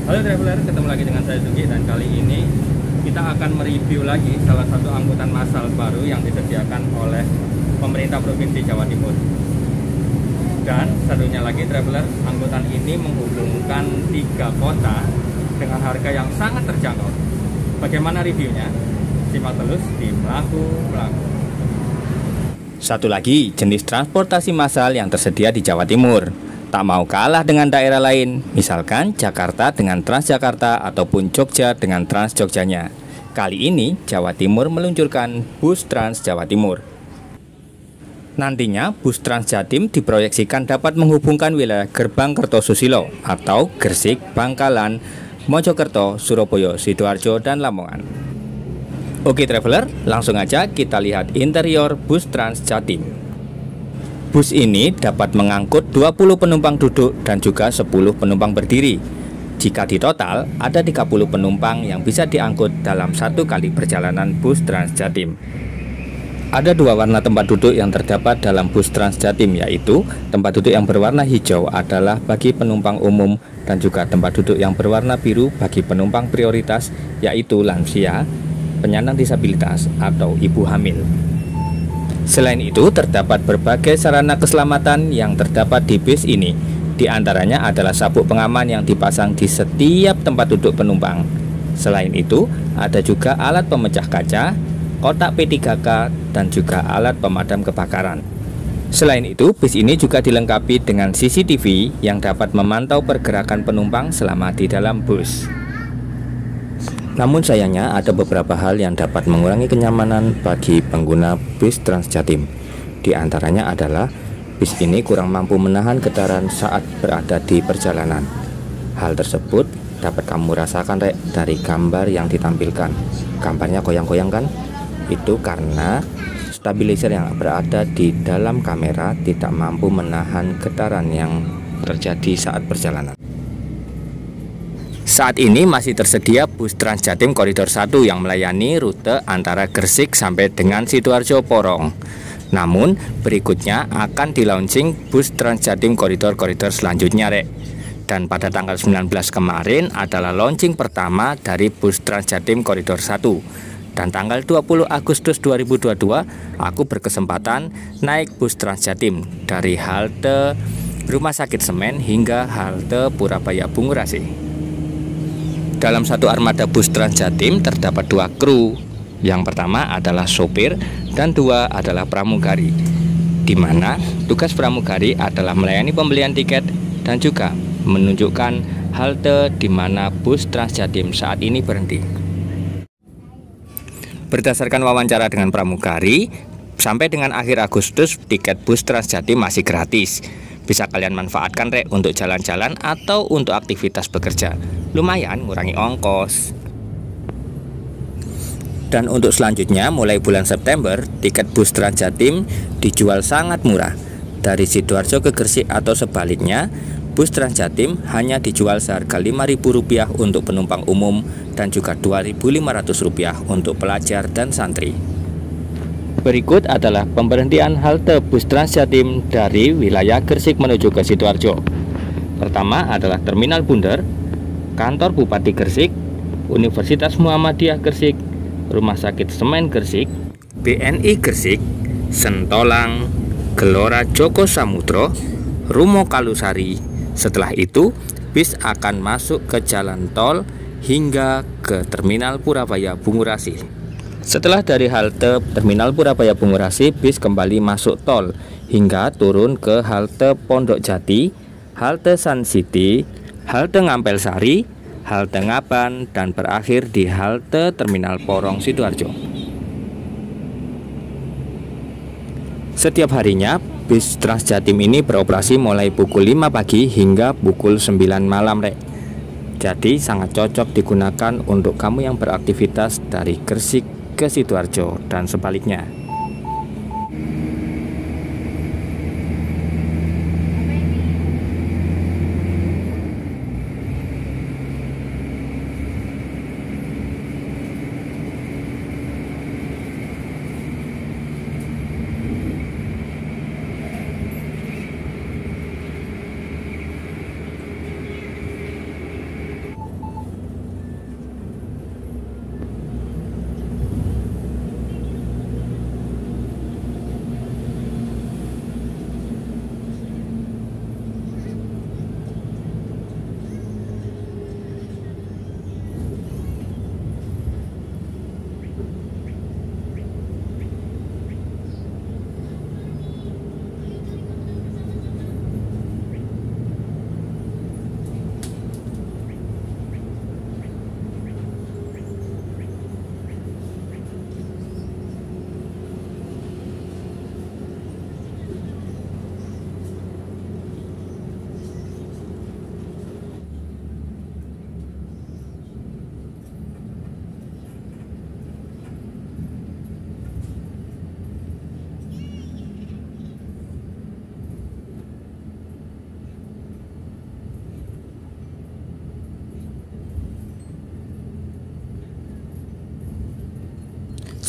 Halo traveler, ketemu lagi dengan saya Sugi, dan kali ini kita akan mereview lagi salah satu angkutan massal baru yang disediakan oleh pemerintah Provinsi Jawa Timur. Dan satunya lagi traveler, angkutan ini menghubungkan 3 kota dengan harga yang sangat terjangkau. Bagaimana reviewnya? Simak terus di Melaku-Melaku. Satu lagi jenis transportasi massal yang tersedia di Jawa Timur. Tak mau kalah dengan daerah lain, misalkan Jakarta dengan Transjakarta ataupun Jogja dengan Trans Jogjanya. Kali ini Jawa Timur meluncurkan bus Trans Jawa Timur. Nantinya bus Trans Jatim diproyeksikan dapat menghubungkan wilayah Gerbang Kertosusilo atau Gresik, Bangkalan, Mojokerto, Surabaya, Sidoarjo, dan Lamongan. Oke traveler, langsung aja kita lihat interior bus Trans Jatim. Bus ini dapat mengangkut 20 penumpang duduk dan juga 10 penumpang berdiri. Jika di total, ada 30 penumpang yang bisa diangkut dalam satu kali perjalanan bus Trans Jatim. Ada 2 warna tempat duduk yang terdapat dalam bus Trans Jatim, yaitu tempat duduk yang berwarna hijau adalah bagi penumpang umum dan juga tempat duduk yang berwarna biru bagi penumpang prioritas, yaitu lansia, penyandang disabilitas, atau ibu hamil. Selain itu, terdapat berbagai sarana keselamatan yang terdapat di bus ini. Di antaranya adalah sabuk pengaman yang dipasang di setiap tempat duduk penumpang. Selain itu, ada juga alat pemecah kaca, kotak P3K, dan juga alat pemadam kebakaran. Selain itu, bus ini juga dilengkapi dengan CCTV yang dapat memantau pergerakan penumpang selama di dalam bus. Namun sayangnya ada beberapa hal yang dapat mengurangi kenyamanan bagi pengguna bus Trans Jatim. Di antaranya adalah bus ini kurang mampu menahan getaran saat berada di perjalanan. Hal tersebut dapat kamu rasakan dari gambar yang ditampilkan. Gambarnya goyang-goyang kan? Itu karena stabilizer yang berada di dalam kamera tidak mampu menahan getaran yang terjadi saat perjalanan. Saat ini masih tersedia bus Trans Jatim Koridor 1 yang melayani rute antara Gresik sampai dengan Sidoarjo Porong. Namun berikutnya akan di-launching bus Trans Jatim koridor-koridor selanjutnya rek. Dan pada tanggal 19 kemarin adalah launching pertama dari bus Trans Jatim Koridor 1. Dan tanggal 20 Agustus 2022 aku berkesempatan naik bus Trans Jatim dari halte Rumah Sakit Semen hingga halte Purabaya Bungurasi. Dalam satu armada bus Trans Jatim terdapat 2 kru. Yang pertama adalah sopir dan 2 adalah pramugari, di mana tugas pramugari adalah melayani pembelian tiket dan juga menunjukkan halte di mana bus Trans Jatim saat ini berhenti. Berdasarkan wawancara dengan pramugari, sampai dengan akhir Agustus tiket bus Trans Jatim masih gratis. Bisa kalian manfaatkan rek untuk jalan-jalan atau untuk aktivitas bekerja. Lumayan ngurangi ongkos. Dan untuk selanjutnya mulai bulan September tiket bus Trans Jatim dijual sangat murah. Dari Sidoarjo ke Gresik atau sebaliknya, bus Trans Jatim hanya dijual seharga Rp5.000 untuk penumpang umum dan juga Rp2.500 untuk pelajar dan santri. Berikut adalah pemberhentian halte bus Trans Jatim dari wilayah Gresik menuju ke Sidoarjo. Pertama adalah Terminal Bunder, Kantor Bupati Gresik, Universitas Muhammadiyah Gresik, Rumah Sakit Semen Gresik, BNI Gresik, Sentolang, Gelora Joko Samudro, Rumo Kalusari. Setelah itu, bis akan masuk ke jalan tol hingga ke Terminal Purabaya Bungurasi. Setelah dari halte Terminal Purabaya Bungurasi, bis kembali masuk tol hingga turun ke halte Pondok Jati, halte Sun City, halte Ngampel Sari, halte Ngaban, dan berakhir di halte Terminal Porong Sidoarjo. Setiap harinya, bis Trans Jatim ini beroperasi mulai pukul 5 pagi hingga pukul 9 malam rek. Jadi sangat cocok digunakan untuk kamu yang beraktivitas dari Gresik ke Sidoarjo dan sebaliknya.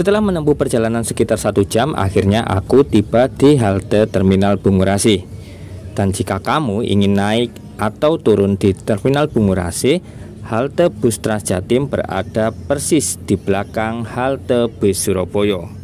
Setelah menempuh perjalanan sekitar 1 jam, akhirnya aku tiba di halte Terminal Bungurasi. Dan jika kamu ingin naik atau turun di Terminal Bungurasi, halte bus Transjatim berada persis di belakang halte bus Surabaya.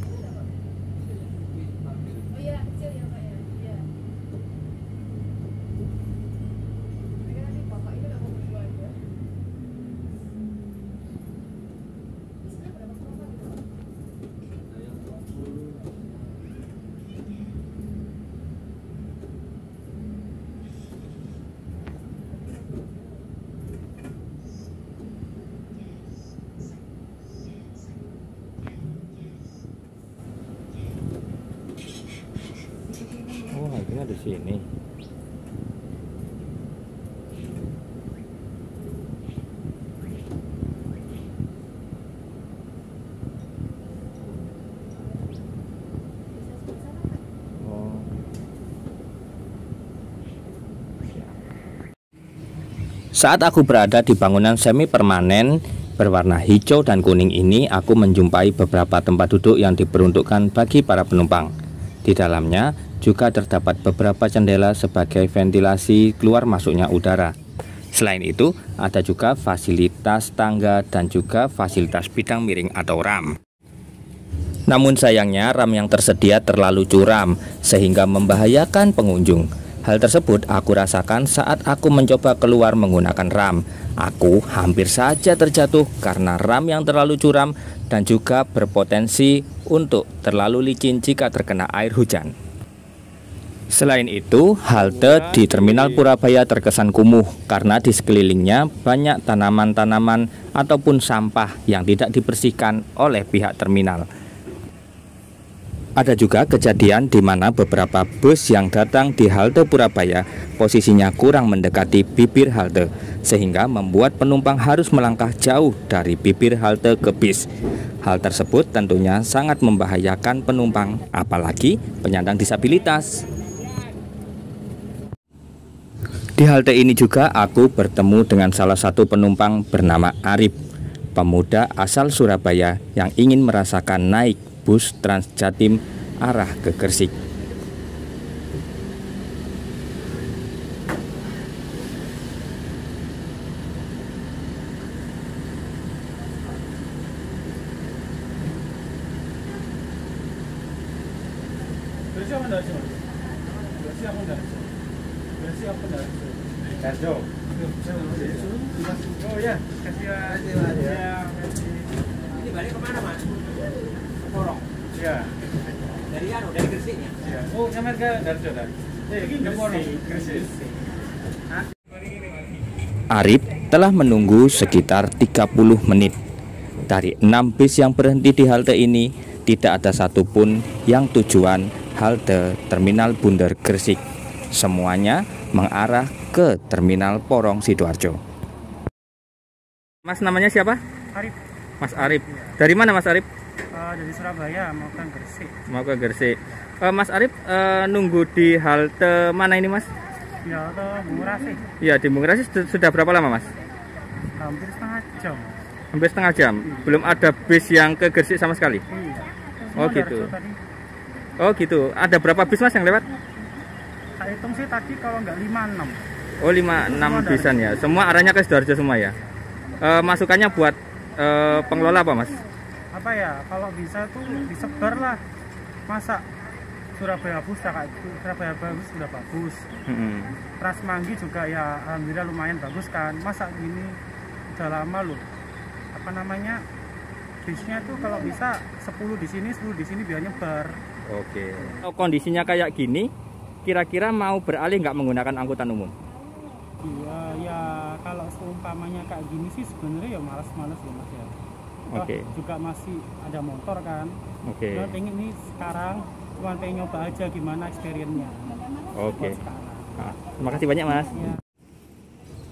Oh, akhirnya di sini. Oh. Saat aku berada di bangunan semi permanen berwarna hijau dan kuning ini, aku menjumpai beberapa tempat duduk yang diperuntukkan bagi para penumpang. Di dalamnya juga terdapat beberapa jendela sebagai ventilasi keluar masuknya udara. Selain itu, ada juga fasilitas tangga dan juga fasilitas bidang miring atau ram. Namun sayangnya ram yang tersedia terlalu curam sehingga membahayakan pengunjung. Hal tersebut aku rasakan saat aku mencoba keluar menggunakan ram. Aku hampir saja terjatuh karena ram yang terlalu curam dan juga berpotensi untuk terlalu licin jika terkena air hujan. Selain itu, halte di Terminal Purabaya terkesan kumuh karena di sekelilingnya banyak tanaman-tanaman ataupun sampah yang tidak dibersihkan oleh pihak terminal. Ada juga kejadian di mana beberapa bus yang datang di halte Purabaya posisinya kurang mendekati bibir halte, sehingga membuat penumpang harus melangkah jauh dari bibir halte ke bis. Hal tersebut tentunya sangat membahayakan penumpang, apalagi penyandang disabilitas. Di halte ini juga aku bertemu dengan salah satu penumpang bernama Arif, pemuda asal Surabaya yang ingin merasakan naik bus Transjatim arah ke Gresik. Oh ya, kasih ya. Ini balik kemana mas? Porong. Ya. Dari Gresik ya? Ya. Oh, sampai ke Darjo kan? Ini ke Porong. Gresik. Arif telah menunggu sekitar 30 menit. Dari 6 bis yang berhenti di halte ini, tidak ada satupun yang tujuan halte Terminal Bundar Gresik. Semuanya mengarah ke Terminal Porong Sidoarjo. Mas, namanya siapa? Arif. Mas Arif. Dari mana Mas Arif? Dari Surabaya mau ke Gresik. Mau ke Gresik. Mas Arif nunggu di halte mana ini Mas? Ya, ke Bungurasi. Ya, di Bungurasi sudah berapa lama Mas? Hampir setengah jam. Hampir setengah jam. Belum ada bis yang ke Gresik sama sekali? Iya. Oh gitu. Oh gitu. Ada berapa bis Mas yang lewat? Saya hitung sih tadi kalau nggak 5-6. Oh 5-6 bisan ya. Semua arahnya ke Sidoarjo semua ya. Masukannya buat pengelola apa Mas? Apa ya, kalau bisa tuh disebar lah. Masa Surabaya bus ya kayak gitu. Surabaya bus sudah bagus. Transmanggi juga ya alhamdulillah lumayan bagus kan. Masa gini udah lama loh. Apa namanya? Bisnya tuh kalau bisa 10 di sini biar nyebar. Oke. Kalau kondisinya kayak gini, kira-kira mau beralih nggak menggunakan angkutan umum? Iya, ya kalau seumpamanya kayak gini sih sebenarnya ya malas-malas ya Mas ya. Oke. Juga masih ada motor kan. Oke. Cuma pengen nih sekarang cuma pengen nyoba aja gimana experience-nya. Oke. Terima kasih banyak Mas. Ya.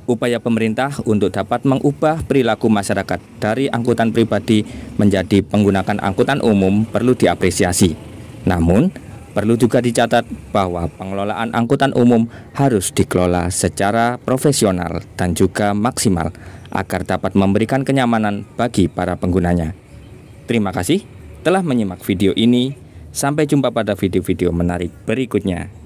Upaya pemerintah untuk dapat mengubah perilaku masyarakat dari angkutan pribadi menjadi penggunaan angkutan umum perlu diapresiasi. Namun, perlu juga dicatat bahwa pengelolaan angkutan umum harus dikelola secara profesional dan juga maksimal agar dapat memberikan kenyamanan bagi para penggunanya. Terima kasih. telah menyimak video ini. Sampai jumpa pada video-video menarik berikutnya.